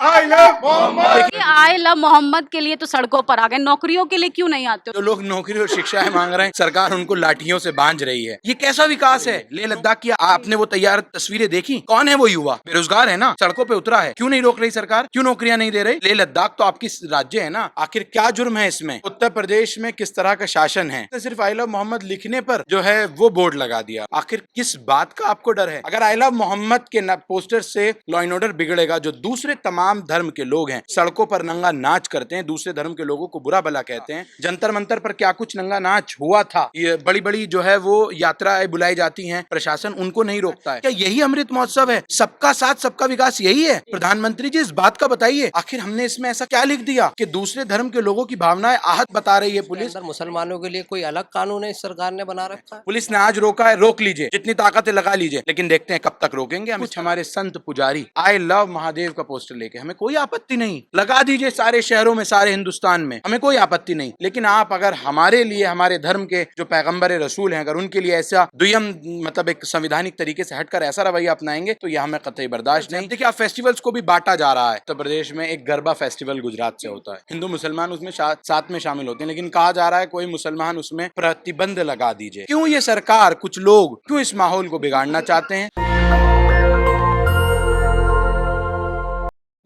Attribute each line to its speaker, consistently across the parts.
Speaker 1: आई love Mohammad के लिए तो सड़कों पर आ गए, नौकरियों के लिए क्यों नहीं आते?
Speaker 2: जो लोग नौकरी और शिक्षाएं मांग रहे हैं, सरकार उनको लाठियों से बांध रही है। ये कैसा विकास है? लेह लद्दाख की आपने वो तैयार तस्वीरें देखी? कौन है वो युवा? बेरोजगार है ना, सड़कों पे उतरा है। क्यों नहीं रोक रही सरकार? क्यों नौकरियां नहीं दे रही? लेह लद्दाख तो आपकी राज्य है ना, आखिर क्या जुर्म है इसमें? उत्तर प्रदेश में किस तरह का शासन है? सिर्फ आई लव मोहम्मद लिखने पर जो है वो बोर्ड लगा दिया। आखिर किस बात का आपको डर है? अगर आई लव मोहम्मद के पोस्टर से लॉ एंड ऑर्डर बिगड़ेगा, जो दूसरे तमाम धर्म के लोग हैं सड़कों पर नंगा नाच करते हैं, दूसरे धर्म के लोगों को बुरा भला कहते हैं। जंतर मंतर पर क्या कुछ नंगा नाच हुआ था, ये बड़ी बड़ी जो है वो यात्राएं बुलाई जाती हैं, प्रशासन उनको नहीं रोकता है। क्या यही अमृत महोत्सव है? सबका साथ सबका विकास यही है? प्रधानमंत्री जी इस बात का बताइए, आखिर हमने इसमें ऐसा क्या लिख दिया कि दूसरे धर्म के लोगों की भावनाएं आहत बता रही है पुलिस?
Speaker 3: मुसलमानों के लिए कोई अलग कानून है इस सरकार ने बना रखा है?
Speaker 2: पुलिस ने आज रोका है, रोक लीजिए, जितनी ताकत है लगा लीजिए, लेकिन देखते हैं कब तक रोकेंगे। हम हमारे संत पुजारी आई लव महादेव का पोस्टर लेके, हमें कोई आपत्ति नहीं, लगा दीजिए सारे शहरों में, सारे हिंदुस्तान में, हमें कोई आपत्ति नहीं। लेकिन आप अगर हमारे लिए, हमारे धर्म के जो पैगंबर रसूल हैं, अगर उनके लिए ऐसा दुयम मतलब एक संवैधानिक तरीके से हटकर ऐसा रवैया अपनाएंगे तो यह हमें कतई बर्दाश्त नहीं। देखिए, आप फेस्टिवल्स को भी बांटा जा रहा है। उत्तर प्रदेश में एक गरबा फेस्टिवल गुजरात से होता है, हिंदू मुसलमान उसमें साथ में शामिल होते हैं, लेकिन कहा जा रहा है कोई मुसलमान उसमें प्रतिबंध लगा दीजिए। क्यों ये सरकार, कुछ लोग क्यों इस माहौल को बिगाड़ना चाहते हैं?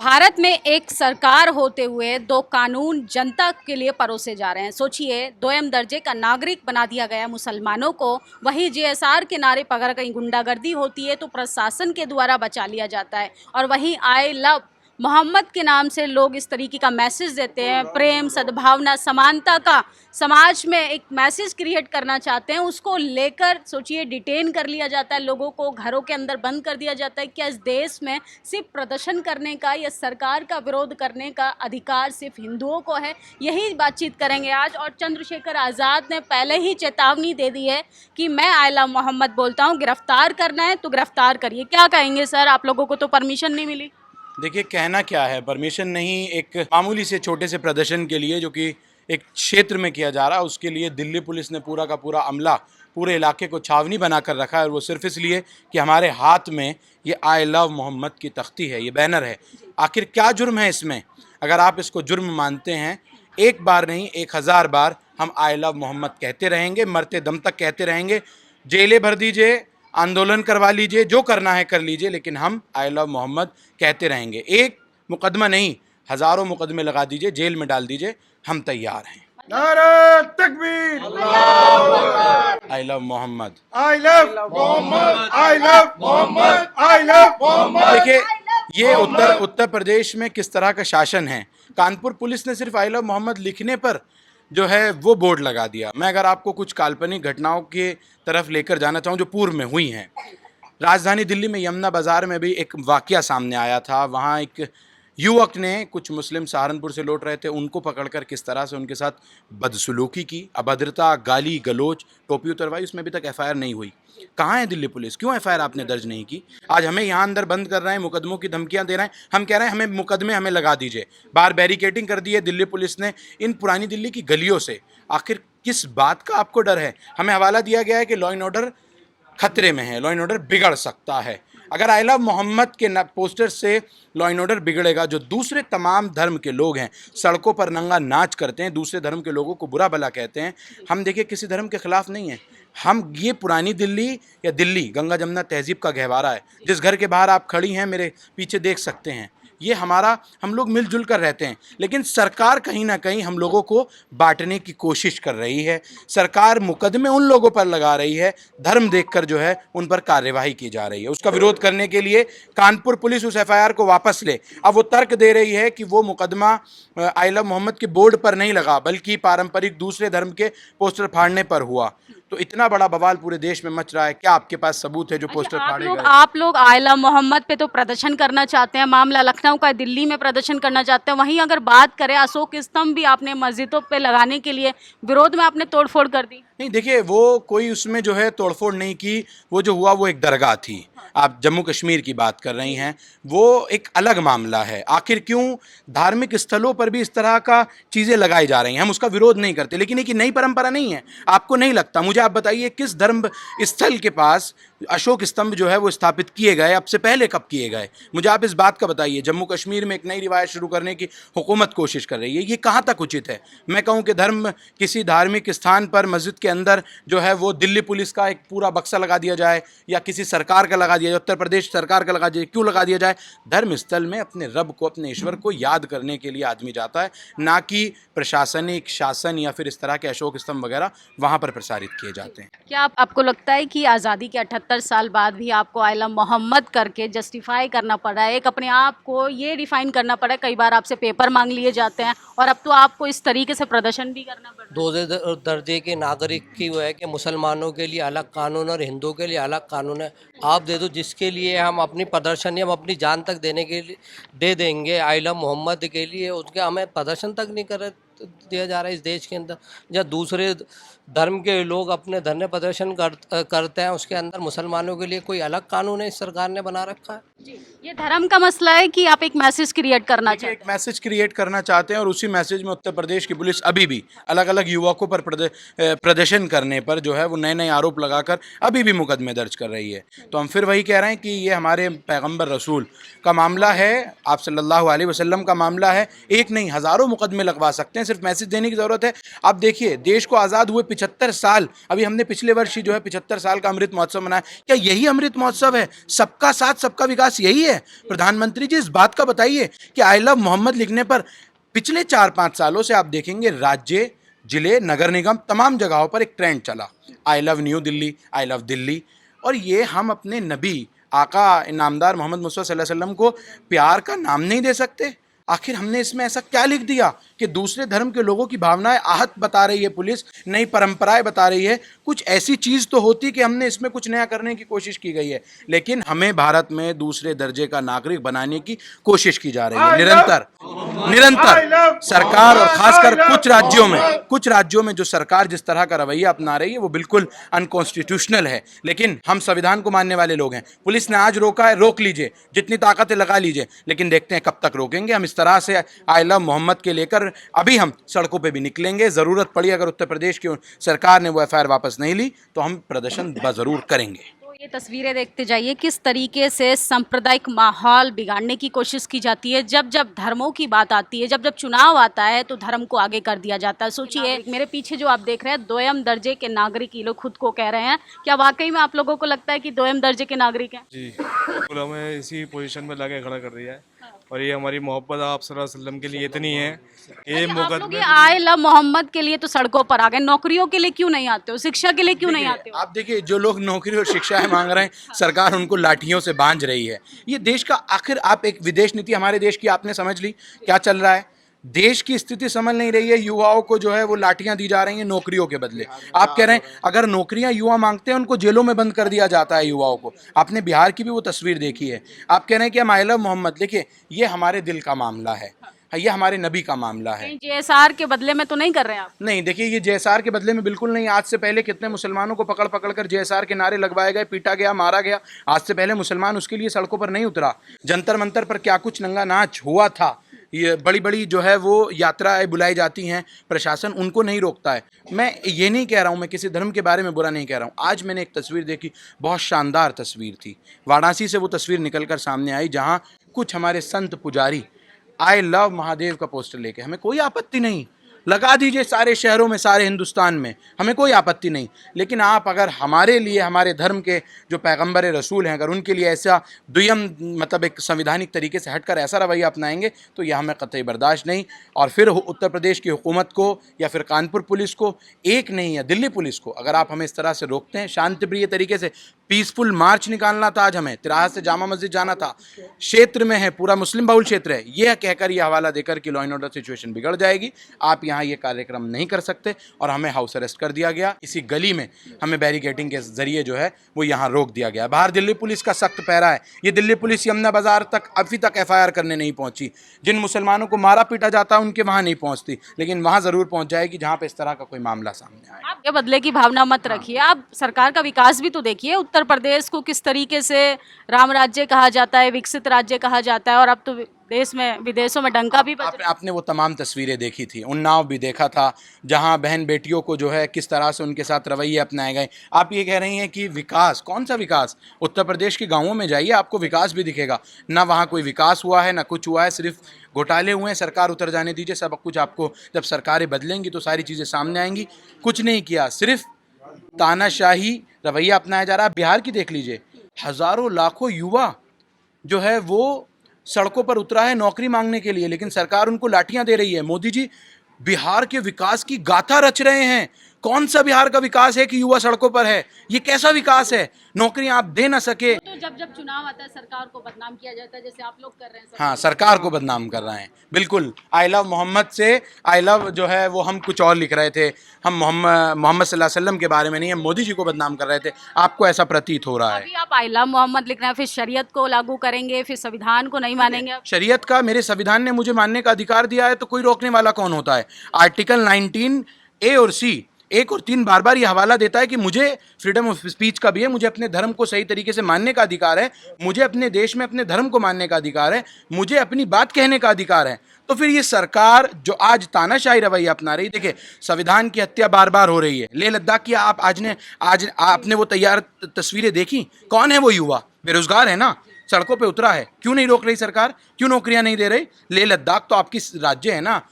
Speaker 1: भारत में एक सरकार होते हुए दो कानून जनता के लिए परोसे जा रहे हैं। सोचिए, दोयम दर्जे का नागरिक बना दिया गया मुसलमानों को, वहीं जेएसआर के नारे पर अगर कहीं गुंडागर्दी होती है तो प्रशासन के द्वारा बचा लिया जाता है, और वहीं आई लव मोहम्मद के नाम से लोग इस तरीके का मैसेज देते हैं, प्रेम, सद्भावना, समानता का समाज में एक मैसेज क्रिएट करना चाहते हैं, उसको लेकर सोचिए डिटेन कर लिया जाता है, लोगों को घरों के अंदर बंद कर दिया जाता है। क्या इस देश में सिर्फ प्रदर्शन करने का या सरकार का विरोध करने का अधिकार सिर्फ हिंदुओं को है? यही बातचीत करेंगे आज। और चंद्रशेखर आज़ाद ने पहले ही चेतावनी दे दी है कि मैं आई लव मोहम्मद बोलता हूँ, गिरफ्तार करना है तो गिरफ्तार करिए। क्या कहेंगे सर? आप लोगों को तो परमिशन नहीं मिली।
Speaker 2: देखिए, कहना क्या है, परमिशन नहीं, एक मामूली से छोटे से प्रदर्शन के लिए जो कि एक क्षेत्र में किया जा रहा है, उसके लिए दिल्ली पुलिस ने पूरा का पूरा अमला पूरे इलाके को छावनी बनाकर रखा है, और वो सिर्फ इसलिए कि हमारे हाथ में ये आई लव मोहम्मद की तख्ती है, ये बैनर है। आखिर क्या जुर्म है इसमें? अगर आप इसको जुर्म मानते हैं, एक बार नहीं 1000 बार हम आई लव मोहम्मद कहते रहेंगे, मरते दम तक कहते रहेंगे। जेलें भर दीजिए, आंदोलन करवा लीजिए, जो करना है कर लीजिए, लेकिन हम आई लव मोहम्मद कहते रहेंगे। एक मुकदमा नहीं, हजारों मुकदमे लगा दीजिए, जेल में डाल दीजिए, हम तैयार हैं।
Speaker 4: नारे तकबीर,
Speaker 2: I love Mohammad,
Speaker 4: I love Mohammad, I love Mohammad, I love Mohammad.
Speaker 2: देखिए, ये उत्तर प्रदेश में किस तरह का शासन है। कानपुर पुलिस ने सिर्फ आई लव मोहम्मद लिखने पर जो है वो बोर्ड लगा दिया। मैं अगर आपको कुछ काल्पनिक घटनाओं के तरफ लेकर जाना चाहूँ जो पूर्व में हुई हैं, राजधानी दिल्ली में यमुना बाज़ार में भी एक वाकया सामने आया था। वहाँ एक युवक ने, कुछ मुस्लिम सहारनपुर से लौट रहे थे, उनको पकड़कर किस तरह से उनके साथ बदसलूकी की, अभद्रता, गाली गलोच, टोपी उतरवाई, उसमें अभी तक एफआईआर नहीं हुई। कहाँ है दिल्ली पुलिस? क्यों एफआईआर आपने दर्ज नहीं की? आज हमें यहाँ अंदर बंद कर रहे हैं, मुकदमों की धमकियाँ दे रहे हैं। हम कह रहे हैं हमें मुकदमे हमें लगा दीजिए। बाहर बैरिकेडिंग कर दी है दिल्ली पुलिस ने इन पुरानी दिल्ली की गलियों से। आखिर किस बात का आपको डर है? हमें हवाला दिया गया है कि लॉ एंड ऑर्डर खतरे में है, लॉ एंड ऑर्डर बिगड़ सकता है। अगर आई लव मोहम्मद के पोस्टर से लॉ एंड ऑर्डर बिगड़ेगा, जो दूसरे तमाम धर्म के लोग हैं सड़कों पर नंगा नाच करते हैं, दूसरे धर्म के लोगों को बुरा भला कहते हैं, हम देखिए किसी धर्म के खिलाफ नहीं है। हम ये पुरानी दिल्ली या दिल्ली गंगा जमुना तहजीब का गहवारा है। जिस घर के बाहर आप खड़ी हैं, मेरे पीछे देख सकते हैं, ये हमारा, हम लोग मिलजुल कर रहते हैं। लेकिन सरकार कहीं ना कहीं हम लोगों को बांटने की कोशिश कर रही है। सरकार मुकदमे उन लोगों पर लगा रही है, धर्म देखकर जो है उन पर कार्यवाही की जा रही है। उसका विरोध करने के लिए कानपुर पुलिस उस एफआईआर को वापस ले। अब वो तर्क दे रही है कि वो मुकदमा आई लव मोहम्मद के बोर्ड पर नहीं लगा, बल्कि पारंपरिक दूसरे धर्म के पोस्टर फाड़ने पर हुआ। तो इतना बड़ा बवाल पूरे देश में मच रहा है, क्या आपके पास सबूत है जो पोस्टर फाड़े गए?
Speaker 1: आप लोग आई लव मोहम्मद पे तो प्रदर्शन करना चाहते हैं, मामला लखनऊ का, दिल्ली में प्रदर्शन करना चाहते हैं। वहीं अगर बात करें, अशोक स्तंभ भी आपने मस्जिदों पे लगाने के लिए विरोध में आपने तोड़फोड़ कर दी।
Speaker 2: नहीं, देखिए, वो कोई उसमें जो है तोड़फोड़ नहीं की। वो जो हुआ वो एक दरगाह थी। आप जम्मू कश्मीर की बात कर रही हैं, वो एक अलग मामला है। आखिर क्यों धार्मिक स्थलों पर भी इस तरह का चीज़ें लगाई जा रही हैं? हम उसका विरोध नहीं करते, लेकिन एक नई परंपरा नहीं है। आपको नहीं लगता? मुझे आप बताइए, किस धर्म स्थल के पास अशोक स्तंभ जो है वो स्थापित किए गए, अब से पहले कब किए गए? मुझे आप इस बात का बताइए। जम्मू कश्मीर में एक नई रिवायत शुरू करने की हुकूमत कोशिश कर रही है, ये कहाँ तक उचित है? मैं कहूँ कि धर्म किसी धार्मिक स्थान पर मस्जिद के अंदर जो है वो दिल्ली पुलिस का एक पूरा बक्सा लगा दिया जाए या किसी सरकार का लगा दिया जाए, उत्तर प्रदेश सरकार का लगा दिया, क्यों लगा दिया जाए? धर्म स्थल में अपने रब को, अपने ईश्वर को याद करने के लिए आदमी जाता है, ना कि प्रशासनिक शासन या फिर इस तरह के अशोक स्तंभ वगैरह वहाँ पर प्रसारित किए जाते हैं।
Speaker 1: क्या आपको लगता है कि आज़ादी के 78 साल बाद भी आपको आइला मोहम्मद करके जस्टिफाई करना पड़ा है, एक अपने आप को ये डिफाइन करना पड़ा है? कई बार आपसे पेपर मांग लिए जाते हैं और अब तो आपको इस तरीके से प्रदर्शन भी करना पड़ रहा है।
Speaker 3: दूसरे दर्जे के नागरिक की वो है कि मुसलमानों के लिए अलग कानून और हिंदुओं के लिए अलग कानून है। आप दे दो, जिसके लिए हम अपनी प्रदर्शन हम अपनी जान तक देने के लिए दे देंगे आइला मोहम्मद के लिए, उसके हमें प्रदर्शन तक नहीं कर दिया जा रहा है इस देश के अंदर। जहाँ दूसरे धर्म के लोग अपने धरने प्रदर्शन करते हैं, उसके अंदर मुसलमानों के लिए कोई अलग कानून है इस सरकार ने बना रखा है।
Speaker 1: जी, ये धर्म का मसला है कि आप एक मैसेज क्रिएट करना चाहते
Speaker 2: एक मैसेज क्रिएट करना चाहते हैं और उसी मैसेज में उत्तर प्रदेश की पुलिस अभी भी अलग अलग युवकों पर प्रदर्शन करने पर जो है वो नए नए आरोप लगाकर अभी भी मुकदमे दर्ज कर रही है। तो हम फिर वही कह रहे हैं कि ये हमारे पैगंबर रसूल का मामला है, आप सल्लल्लाहु अलैहि वसल्लम का मामला है। एक नहीं, हज़ारों मुकदमे लगवा सकते हैं, सिर्फ मैसेज देने की ज़रूरत है। आप देखिए, देश को आज़ाद हुए 75 साल, अभी हमने पिछले वर्ष ही जो है 75 साल का अमृत महोत्सव मनाया। क्या यही अमृत महोत्सव है? सबका साथ सबका विकास यही है? प्रधानमंत्री जी, इस बात का बताइए कि आई लव मोहम्मद लिखने पर पिछले 4-5 सालों से आप देखेंगे राज्य, जिले, नगर निगम, तमाम जगहों पर एक ट्रेंड चला, I love new Delhi, I love Delhi. और ये हम अपने नबी आका इनामदार मोहम्मद मुस्तफ़ा सल्लल्लाहु अलैहि वसल्लम को प्यार का नाम नहीं दे सकते? आखिर हमने इसमें ऐसा क्या लिख दिया कि दूसरे धर्म के लोगों की भावनाएं आहत बता रही है पुलिस, नई परंपराएं बता रही है? कुछ ऐसी चीज़ तो होती कि हमने इसमें कुछ नया करने की कोशिश की गई है, लेकिन हमें भारत में दूसरे दर्जे का नागरिक बनाने की कोशिश की जा रही है निरंतर निरंतर। सरकार और खासकर कुछ राज्यों में जो सरकार जिस तरह का रवैया अपना रही है वो बिल्कुल अनकॉन्स्टिट्यूशनल है, लेकिन हम संविधान को मानने वाले लोग हैं। पुलिस ने आज रोका है, रोक लीजिए, जितनी ताकतें लगा लीजिए, लेकिन देखते हैं कब तक रोकेंगे। हम इस तरह से आई लव मोहम्मद के लेकर अभी हम सड़कों पे भी निकलेंगे। ज़रूरत पड़ी, अगर उत्तर प्रदेश की सरकार ने वो एफआईआर वापस नहीं ली तो हम प्रदर्शन ज़रूर करेंगे।
Speaker 1: तो ये तस्वीरें देखते जाइए किस तरीके से सांप्रदायिक माहौल बिगाड़ने की कोशिश की जाती है। जब जब धर्मों की बात आती है, जब जब चुनाव आता है तो धर्म को आगे कर दिया जाता है। सोचिए, मेरे पीछे जो आप देख रहे हैं, दोयम दर्जे के नागरिक ये लोग खुद को कह रहे हैं। क्या वाकई में आप लोगों को लगता है कि दोयम दर्जे के नागरिक हैं?
Speaker 5: जी बिल्कुल, हमें इसी पोजीशन में लाके खड़ा कर दिया है और ये हमारी मोहब्बत आप सल्लल्लाहु अलैहि वसल्लम के लिए इतनी है कि ये
Speaker 1: आप लोग
Speaker 5: मुकदमे
Speaker 1: ये आई लव मोहम्मद के लिए तो सड़कों पर आ गए, नौकरियों के लिए क्यों नहीं आते हो? शिक्षा के लिए क्यों नहीं आते हो?
Speaker 2: आप देखिए, जो लोग नौकरी और शिक्षाएं मांग रहे हैं, सरकार उनको लाठियों से बांध रही है। ये देश का, आखिर आप एक विदेश नीति हमारे देश की आपने समझ ली, क्या चल रहा है? देश की स्थिति समझ नहीं रही है, युवाओं को जो है वो लाठियां दी जा रही हैं नौकरियों के बदले। आप कह रहे हैं अगर नौकरियां युवा मांगते हैं उनको जेलों में बंद कर दिया जाता है युवाओं को। आपने बिहार की भी वो तस्वीर देखी है। आप कह रहे हैं कि हम आई लव मोहम्मद, देखिए ये हमारे दिल का मामला है, ये हमारे नबी का मामला है।
Speaker 1: जेएसआर के बदले में तो नहीं कर रहे हैं आप?
Speaker 2: नहीं, देखिए ये जेएसआर के बदले में बिल्कुल नहीं। आज से पहले कितने मुसलमानों को पकड़ पकड़ कर जेएसआर के नारे लगवाए गए, पीटा गया, मारा गया। आज से पहले मुसलमान उसके लिए सड़कों पर नहीं उतरा। जंतर मंतर पर क्या कुछ नंगा नाच हुआ था। ये बड़ी बड़ी जो है वो यात्राएं बुलाई जाती हैं, प्रशासन उनको नहीं रोकता है। मैं ये नहीं कह रहा हूँ, मैं किसी धर्म के बारे में बुरा नहीं कह रहा हूँ। आज मैंने एक तस्वीर देखी, बहुत शानदार तस्वीर थी। वाराणसी से वो तस्वीर निकल कर सामने आई, जहाँ कुछ हमारे संत पुजारी आई लव महादेव का पोस्टर लेके, हमें कोई आपत्ति नहीं, लगा दीजिए सारे शहरों में, सारे हिंदुस्तान में, हमें कोई आपत्ति नहीं। लेकिन आप अगर हमारे लिए, हमारे धर्म के जो पैगंबर रसूल हैं, अगर उनके लिए ऐसा दुयम मतलब एक संविधानिक तरीके से हटकर ऐसा रवैया अपनाएंगे तो यह हमें कतई बर्दाश्त नहीं। और फिर उत्तर प्रदेश की हुकूमत को या फिर कानपुर पुलिस को, एक नहीं या दिल्ली पुलिस को, अगर आप हमें इस तरह से रोकते हैं, शांतिप्रिय तरीके से पीसफुल मार्च निकालना था, आज हमें तिराहा से जामा मस्जिद जाना था, क्षेत्र में है, पूरा मुस्लिम बहुल क्षेत्र है, यह कहकर यह हवाला देकर कि लॉ एंड ऑर्डर सिचुएशन बिगड़ जाएगी, आप यहाँ ये कार्यक्रम नहीं कर सकते, और हमें हाउस अरेस्ट कर दिया गया। इसी गली में हमें बैरिकेडिंग के जरिए जो है वो यहाँ रोक दिया गया। बाहर दिल्ली पुलिस का सख्त पहरा है। ये दिल्ली पुलिस यमुना बाजार तक अभी तक एफआईआर करने नहीं पहुंची। जिन मुसलमानों को मारा पीटा जाता है उनके वहाँ नहीं पहुँचती, लेकिन वहाँ ज़रूर पहुँच जाएगी जहाँ पर इस तरह का कोई मामला सामने आए।
Speaker 1: आप ये बदले की भावना मत रखिए, आप सरकार का विकास भी तो देखिए। उत्तर उत्तर प्रदेश को किस तरीके से राम राज्य कहा जाता है, विकसित राज्य कहा जाता है, और अब तो देश में विदेशों में डंका भी बज रहा
Speaker 2: आपने वो तमाम तस्वीरें देखी थी, उन्नाव भी देखा था, जहां बहन बेटियों को जो है किस तरह से उनके साथ रवैये अपनाए गए। आप ये कह रही हैं कि विकास, कौन सा विकास? उत्तर प्रदेश के गांवों में जाइए, आपको विकास भी दिखेगा। ना वहाँ कोई विकास हुआ है, ना कुछ हुआ है, सिर्फ घोटाले हुए हैं। सरकार उतर जाने दीजिए, सब कुछ आपको, जब सरकारें बदलेंगी तो सारी चीज़ें सामने आएंगी। कुछ नहीं किया, सिर्फ तानाशाही रवैया अपनाया जा रहा है। बिहार की देख लीजिए, हज़ारों लाखों युवा जो है वो सड़कों पर उतरा है नौकरी मांगने के लिए, लेकिन सरकार उनको लाठियां दे रही है। मोदी जी बिहार के विकास की गाथा रच रहे हैं। कौन सा बिहार का विकास है कि युवा सड़कों पर है? ये कैसा विकास है? नौकरियां आप दे ना सके।
Speaker 1: तो जब जब चुनाव आता है सरकार को बदनाम किया जाता है, जैसे आप लोग कर रहे हैं।
Speaker 2: हाँ, सरकार को बदनाम कर रहे हैं, बिल्कुल। आई लव मोहम्मद से आई लव जो है वो हम कुछ और लिख रहे थे, हम मोहम्मद सल्लल्लाहु अलैहि वसल्लम के बारे में नहीं, हम मोदी जी को बदनाम कर रहे थे। आपको ऐसा प्रतीत हो रहा है?
Speaker 1: अभी आप आई लव मोहम्मद लिख रहे हैं, फिर शरीयत को लागू करेंगे, फिर संविधान को नहीं मानेंगे आप।
Speaker 2: शरीयत का, मेरे संविधान ने मुझे मानने का अधिकार दिया है, तो कोई रोकने वाला कौन होता है? आर्टिकल 19 ए और सी, 1 और 3 बार बार ये हवाला देता है कि मुझे फ्रीडम ऑफ स्पीच का भी है, मुझे अपने धर्म को सही तरीके से मानने का अधिकार है, मुझे अपने देश में अपने धर्म को मानने का अधिकार है, मुझे अपनी बात कहने का अधिकार है। तो फिर ये सरकार जो आज तानाशाही रवैया अपना रही, देखिए संविधान की हत्या बार बार हो रही है। लेह लद्दाख की आप आज आपने वो तैयार तस्वीरें देखी? कौन है वो युवा? बेरोजगार है ना, सड़कों पे उतरा है। क्यों नहीं रोक रही सरकार? क्यों नौकरियां नहीं दे रही? लेह लद्दाख तो आपकी राज्य है ना।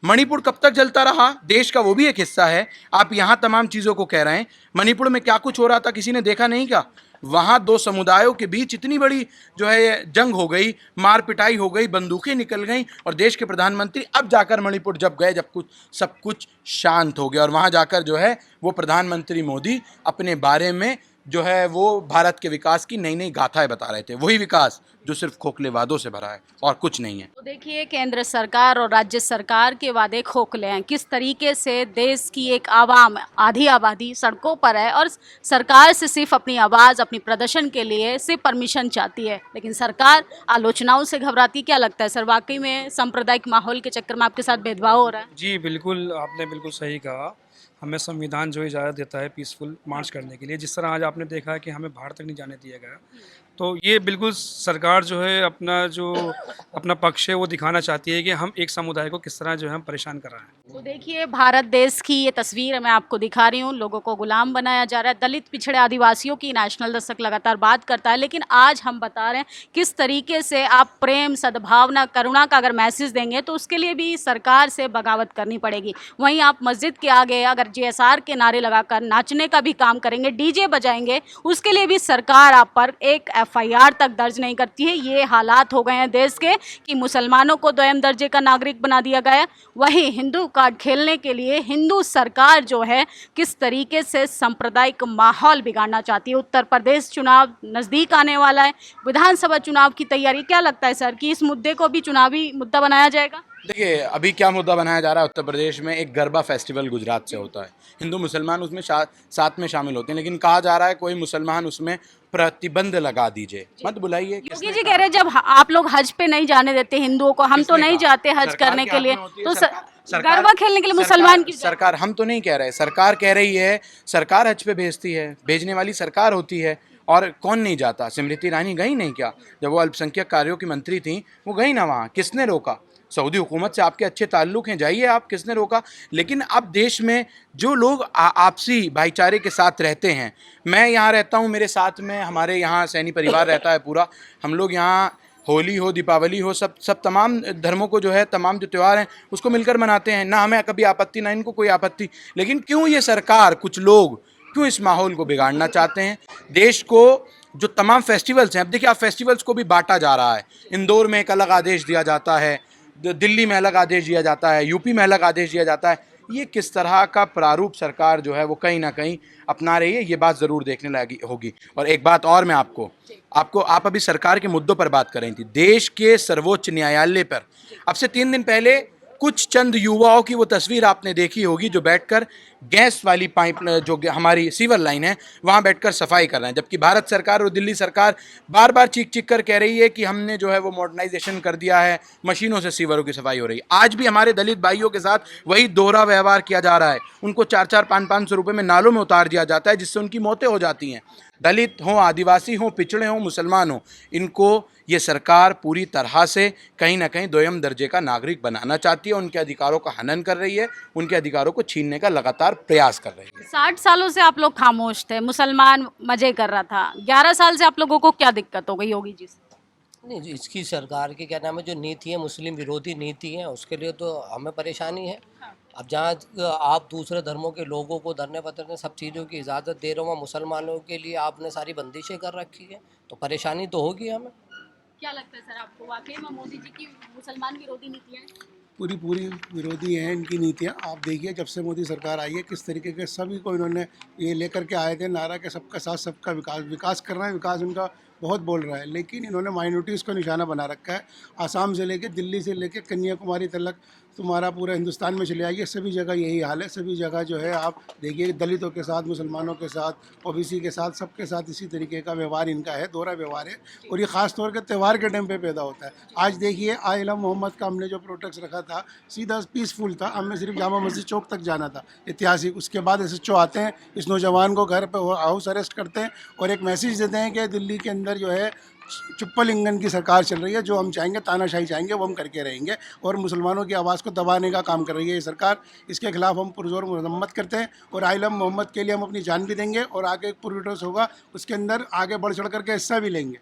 Speaker 2: मणिपुर कब तक जलता रहा? देश का वो भी एक हिस्सा है। आप यहाँ तमाम चीज़ों को कह रहे हैं। मणिपुर में क्या कुछ हो रहा था किसी ने देखा नहीं क्या? वहाँ 2 समुदायों के बीच इतनी बड़ी जो है जंग हो गई, मार पिटाई हो गई, बंदूकें निकल गईं, और देश के प्रधानमंत्री अब जाकर मणिपुर जब गए, जब सब कुछ शांत हो गया, और वहाँ जाकर जो है वो प्रधानमंत्री मोदी अपने बारे में जो है वो भारत के विकास की नई नई गाथाएं बता रहे थे। वही विकास जो सिर्फ खोखले वादों से भरा है और कुछ नहीं है।
Speaker 1: तो देखिए, केंद्र सरकार और राज्य सरकार के वादे खोखले हैं। किस तरीके से देश की एक आवाम, आधी आबादी सड़कों पर है, और सरकार से सिर्फ अपनी आवाज़, अपनी प्रदर्शन के लिए सिर्फ परमिशन चाहती है, लेकिन सरकार आलोचनाओं से घबराती। क्या लगता है सर, वाकई में सांप्रदायिक माहौल के चक्कर में आपके साथ भेदभाव हो रहा है?
Speaker 6: जी बिल्कुल, आपने बिल्कुल सही कहा। हमें संविधान जो इजाज़त देता है पीसफुल मार्च करने के लिए, जिस तरह आज आपने देखा है कि हमें बाहर तक नहीं जाने दिया गया, तो ये बिल्कुल सरकार जो है अपना पक्ष है वो दिखाना चाहती है कि हम एक समुदाय को किस तरह जो है हम परेशान कर रहे हैं।
Speaker 1: तो देखिए, भारत देश की ये तस्वीर मैं आपको दिखा रही हूँ। लोगों को गुलाम बनाया जा रहा है। दलित, पिछड़े, आदिवासियों की नेशनल दस्तक लगातार बात करता है, लेकिन आज हम बता रहे हैं किस तरीके से आप प्रेम, सद्भावना, करुणा का अगर मैसेज देंगे तो उसके लिए भी सरकार से बगावत करनी पड़ेगी। वहीं आप मस्जिद के आगे अगर JSR के नारे लगाकर नाचने का भी काम करेंगे, DJ बजाएंगे, उसके लिए भी सरकार आप पर एक FIR तक दर्ज नहीं करती है। ये हालात हो गए हैं देश के कि मुसलमानों को 2म दर्जे का नागरिक बना दिया गया है। वहीं हिंदू कार्ड खेलने के लिए हिंदू सरकार जो है किस तरीके से सांप्रदायिक माहौल बिगाड़ना चाहती है। उत्तर प्रदेश चुनाव नज़दीक आने वाला है, विधानसभा चुनाव की तैयारी। क्या लगता है सर कि इस मुद्दे को भी चुनावी मुद्दा बनाया जाएगा?
Speaker 2: देखिए, अभी क्या मुद्दा बनाया जा रहा है उत्तर प्रदेश में? एक गरबा फेस्टिवल गुजरात से होता है, हिंदू मुसलमान उसमें साथ में शामिल होते हैं, लेकिन कहा जा रहा है कोई मुसलमान उसमें प्रतिबंध लगा दीजिए, मत बुलाइए।
Speaker 1: योगी जी कह रहे हैं जब आप लोग हज पे नहीं जाने देते हिंदुओं को, हम तो नहीं जाते हज करने के लिए, तो गरबा खेलने के लिए मुसलमान की
Speaker 2: सरकार, हम तो नहीं कह रहे, सरकार कह रही है, सरकार हज पे भेजती है, भेजने वाली सरकार होती है। और कौन नहीं जाता? स्मृति ईरानी गई नहीं क्या? जब वो अल्पसंख्यक कार्यों की मंत्री थी, वो गई ना वहाँ। किसने रोका? सऊदी हुकूमत से आपके अच्छे ताल्लुक़ हैं, जाइए आप, किसने रोका? लेकिन अब देश में जो लोग आपसी भाईचारे के साथ रहते हैं, मैं यहाँ रहता हूँ, मेरे साथ में हमारे यहाँ सैनी परिवार रहता है पूरा, हम लोग यहाँ होली हो, दीपावली हो, सब तमाम धर्मों को जो है, तमाम जो त्यौहार हैं उसको मिलकर मनाते हैं। ना हमें कभी आपत्ति, ना इनको कोई आपत्ति। लेकिन क्यों ये सरकार, कुछ लोग क्यों इस माहौल को बिगाड़ना चाहते हैं? देश को जो तमाम फेस्टिवल्स हैं, अब देखिए आप फेस्टिवल्स को भी बांटा जा रहा है। इंदौर में एक अलग आदेश दिया जाता है, दिल्ली में अलग आदेश दिया जाता है, यूपी में अलग आदेश दिया जाता है। ये किस तरह का प्रारूप सरकार जो है वो कहीं ना कहीं अपना रही है, ये बात ज़रूर देखने लायक होगी। और एक बात और मैं आप अभी सरकार के मुद्दों पर बात कर रही थी। देश के सर्वोच्च न्यायालय पर अब से 3 दिन पहले कुछ चंद युवाओं की वो तस्वीर आपने देखी होगी जो बैठकर गैस वाली पाइप जो हमारी सीवर लाइन है वहाँ बैठकर सफाई कर रहे हैं, जबकि भारत सरकार और दिल्ली सरकार बार बार चीख चीख कर कह रही है कि हमने जो है वो मॉडर्नाइजेशन कर दिया है, मशीनों से सीवरों की सफाई हो रही है। आज भी हमारे दलित भाइयों के साथ वही दोहरा व्यवहार किया जा रहा है। उनको 400-500 रुपये में नालों में उतार दिया जाता है, जिससे उनकी मौतें हो जाती हैं। दलित हों, आदिवासी हों, पिछड़े हों, मुसलमान हों, इनको ये सरकार पूरी तरह से कहीं ना कहीं दोयम दर्जे का नागरिक बनाना चाहती है। उनके अधिकारों का हनन कर रही है, उनके अधिकारों को छीनने का लगातार प्रयास कर रही है।
Speaker 1: 60 सालों से आप लोग खामोश थे, मुसलमान मजे कर रहा था, 11 साल से आप लोगों को क्या दिक्कत हो गई योगी जी से?
Speaker 3: नहीं जी, इसकी सरकार की क्या नाम है जो नीति है, मुस्लिम विरोधी नीति है, उसके लिए तो हमें परेशानी है। अब जहाँ आप दूसरे धर्मों के लोगों को धरने पत्रने सब चीज़ों की इजाज़त दे रहे हो, वहाँ मुसलमानों के लिए आपने सारी बंदिशें कर रखी है, तो परेशानी तो होगी हमें।
Speaker 1: क्या लगता है सर आपको, वाकई में मोदी जी की मुसलमान विरोधी नीतियाँ हैं?
Speaker 7: पूरी विरोधी हैं इनकी नीतियाँ। आप देखिए जब से मोदी सरकार आई है किस तरीके के सभी को इन्होंने ये लेकर के आए थे नारा के सबका साथ सबका विकास, विकास करना है, विकास उनका बहुत बोल रहा है, लेकिन इन्होंने माइनॉरिटीज़ को निशाना बना रखा है। आसाम से लेके दिल्ली से लेके कन्याकुमारी तक तुम्हारा पूरा हिंदुस्तान में चले आइए, सभी जगह यही हाल है। सभी जगह जो है आप देखिए दलितों के साथ, मुसलमानों के साथ, ओबीसी के साथ, सबके साथ इसी तरीके का व्यवहार इनका है, दोहरा व्यवहार है। और ये ख़ास तौर के त्यौहार के टाइम पे पैदा होता है। आज देखिए आइला मोहम्मद का हमने जो प्रोटेक्ट रखा था सीधा पीसफुल था, हमें सिर्फ जामा मस्जिद चौक तक जाना था ऐतिहासिक। उसके बाद SHO आते हैं, इस नौजवान को घर पर हाउस अरेस्ट करते हैं और एक मैसेज देते हैं कि दिल्ली के अंदर जो है चुप्पल इंगन की सरकार चल रही है, जो हम चाहेंगे तानाशाही चाहेंगे वो हम करके रहेंगे, और मुसलमानों की आवाज़ को दबाने का काम कर रही है ये सरकार। इसके खिलाफ हम पुरजोर मजम्मत करते हैं और आइलम मोहम्मद के लिए हम अपनी जान भी देंगे और आगे एक प्रोटेस्ट होगा उसके अंदर आगे बढ़ चढ़ करके हिस्सा भी लेंगे।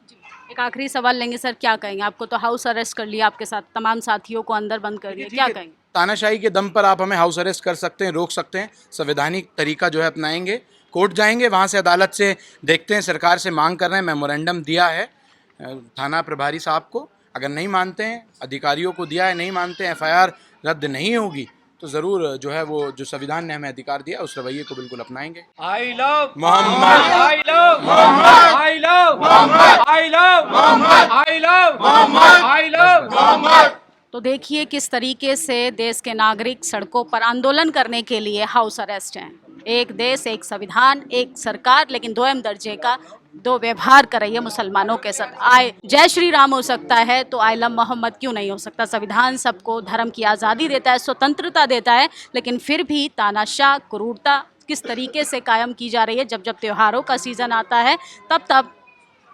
Speaker 1: एक आखिरी सवाल लेंगे सर, क्या कहेंगे? आपको तो हाउस अरेस्ट कर लिया, आपके साथ तमाम साथियों को अंदर बंद कर दिया, क्या कहेंगे?
Speaker 2: तानाशाही के दम पर आप हमें हाउस अरेस्ट कर सकते हैं, रोक सकते हैं, संवैधानिक तरीका जो है अपनाएंगे, कोर्ट जाएंगे, वहाँ से अदालत से देखते हैं, सरकार से मांग कर रहे हैं, मेमोरेंडम दिया है थाना प्रभारी साहब को, अगर नहीं मानते हैं, अधिकारियों को दिया है, नहीं मानते हैं, FIR रद्द नहीं होगी तो ज़रूर जो है वो जो संविधान ने हमें अधिकार दिया उस रवैये को बिल्कुल अपनाएंगे।
Speaker 8: I love
Speaker 2: Mohammad,
Speaker 8: I love Muhammad, I love Muhammad, I love Muhammad, I love Muhammad, I love Muhammad।
Speaker 1: तो देखिए किस तरीके से देश के नागरिक सड़कों पर आंदोलन करने के लिए हाउस अरेस्ट हैं। एक देश, एक संविधान, एक सरकार, लेकिन दोयम दर्जे का दो व्यवहार कर रही है मुसलमानों के साथ। आए जय श्री राम हो सकता है तो आइलम मोहम्मद क्यों नहीं हो सकता? संविधान सबको धर्म की आज़ादी देता है, स्वतंत्रता देता है, लेकिन फिर भी तानाशाह, क्रूरता किस तरीके से कायम की जा रही है। जब जब त्योहारों का सीज़न आता है तब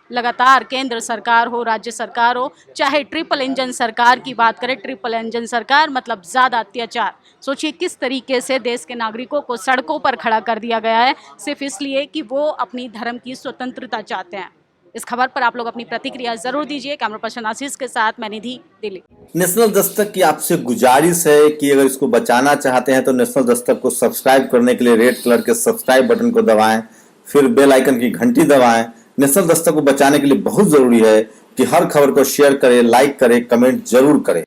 Speaker 1: लगातार केंद्र सरकार हो, राज्य सरकार हो, चाहे ट्रिपल इंजन सरकार की बात करें, ट्रिपल इंजन सरकार मतलब ज़्यादा अत्याचार। सोचिए किस तरीके से देश के नागरिकों को सड़कों पर खड़ा कर दिया गया है सिर्फ इसलिए कि वो अपनी धर्म की स्वतंत्रता चाहते हैं। इस खबर पर आप लोग अपनी प्रतिक्रिया जरूर दीजिए। कैमरा पर्सन आशीष के साथ मैं निधि, दिल्ली।
Speaker 9: नेशनल दस्तक की आपसे गुजारिश है कि अगर इसको बचाना चाहते हैं तो नेशनल दस्तक को सब्सक्राइब करने के लिए रेड कलर के सब्सक्राइब बटन को दबाएं, फिर बेल आइकन की घंटी दबाएं। नेशनल दस्तक को बचाने के लिए बहुत जरूरी है कि हर खबर को शेयर करें, लाइक करें, कमेंट जरूर करें।